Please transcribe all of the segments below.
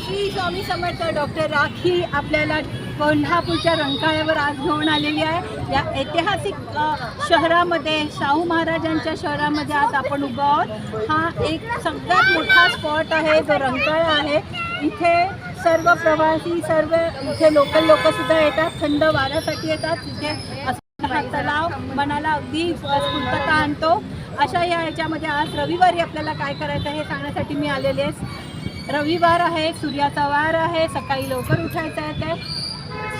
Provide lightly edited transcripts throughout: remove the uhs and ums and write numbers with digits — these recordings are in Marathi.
श्री स्वामी समर्थ डॉक्टर राखी आपल्याला कोल्हापूरच्या रंकाळ्यावर आज घेऊन आलेली आहे। या ऐतिहासिक शहरामध्ये, शाहू महाराजांच्या शहरामध्ये आज आपण उभा आहोत। हा एक सगळ्यात मोठा स्पॉट आहे जो रंकाळा आहे। इथे सर्व प्रवासी, सर्व इथे लोकल लोकसुद्धा येतात, थंड वाऱ्यासाठी येतात। इथे हा तलाव मनाला अगदी स्फूर्तता आणतो। अशा याच्यामध्ये आज रविवारी आपल्याला काय करायचं हे सांगण्यासाठी मी आलेले आहे। रविवार आहे, सूर्याचा वार आहे, सकाळी लवकर उठायचं आहे।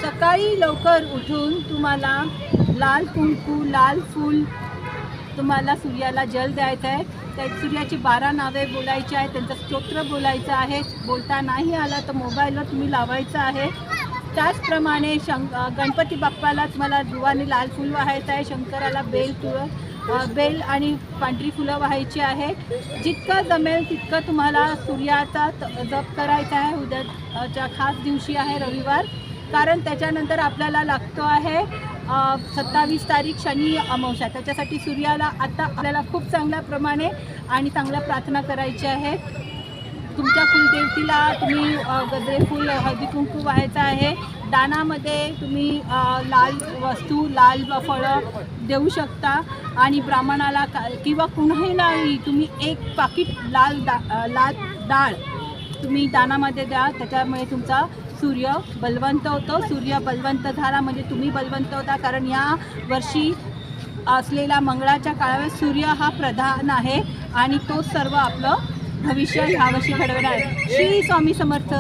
सकाळी लवकर उठून तुम्हाला लाल कुंकू, लाल फूल, तुम्हाला सूर्याला जल द्यायचं आहे। त्या सूर्याची 12 नावे बोलायची आहे, त्यांचं स्तोत्र बोलायचं आहे। बोलता नाही आला तर मोबाईलवर तुम्ही लावायचं आहे। त्याचप्रमाणे गणपती बाप्पाला तुम्हाला दुवाने लाल फूल वाहायचं आहे। शंकराला बेल आणि पांढरी फुलं वाहायची आहे। जितकं जमेल तितकं तुम्हाला सूर्याचा जप करायचा आहे। उद्याच्या खास दिवशी आहे रविवार, कारण त्याच्यानंतर आपल्याला लागतो आहे 27 तारीख शनी अमावस्या। त्याच्यासाठी सूर्याला आता आपल्याला खूप चांगल्या प्रमाणे आणि चांगल्या प्रार्थना करायची आहे। तुमच्या कुलदेवतीला तुम्ही गजरे फूल, हळदी कुंकू व्हायचं आहे। दानामध्ये तुम्ही लाल वस्तू, लाल फळं देऊ शकता आणि ब्राह्मणाला किंवा कुणालाही तुम्ही एक पाकिट लाल डाळ तुम्ही दानामध्ये द्या। त्याच्यामुळे तुमचा सूर्य बलवंत होतो। सूर्य बलवंत झाला म्हणजे तुम्ही बलवंत होता, कारण या वर्षी असलेला मंगळाच्या काळावर सूर्य हा प्रधान आहे आणि तो सर्व आपलं भविष्य ह्या वर्षी घडवणार आहे। श्री स्वामी समर्थ।